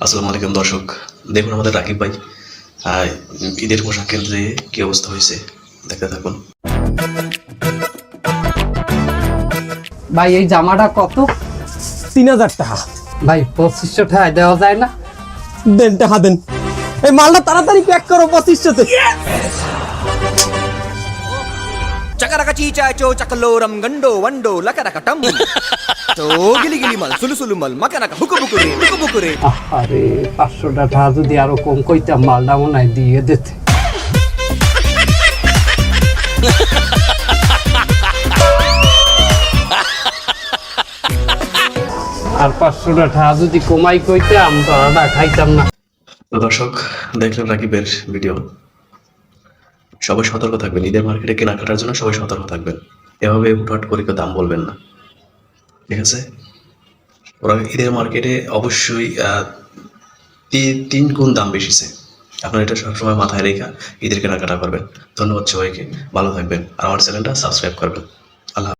আসসালামু আলাইকুম দর্শক, দেখুন আমাদের রাকিব ভাই ঈদের পোশাক কেন্দ্রে কি অবস্থা হয়েছে দেখতে থাকুন। ভাই এই জামাটা কত? 3000 টাকা। ভাই 2500 টাকা দেওয়া যায় না? দেন টাকা দেন, এই মালটা তাড়াতাড়ি প্যাক করো 2500-তে। చకరక చీచాచో చకలోరం గండో వండో లకరక టమ్ తో గిలి గిలి మల్ సులు సులు మల్ మకరక హుకు బుకురే আরে 500 টাকা যদি আরো কম কইতাম মালটা মনে হয় দিয়ে দিতে। আর 500 টাকা যদি কমাই কইতাম তো খাইতাম না। তো দর্শক দেখলেন রাকিবের ভিডিও। সবাই সতর্ক থাকবেন, ঈদের মার্কেটে কেনাকাটার জন্য সবাই সতর্ক থাকবেন। এভাবে হুটহাট করে কেউ দাম বলবেন না, ঠিক আছে? ওরা ঈদের মার্কেটে অবশ্যই 3 গুণ দাম বেশিছে। আপনারা এটা সবসময় মাথায় রেখে ঈদের কেনাকাটা করবেন। ধন্যবাদ সবাইকে, ভালো থাকবেন আর আমার চ্যানেলটা সাবস্ক্রাইব করবেন।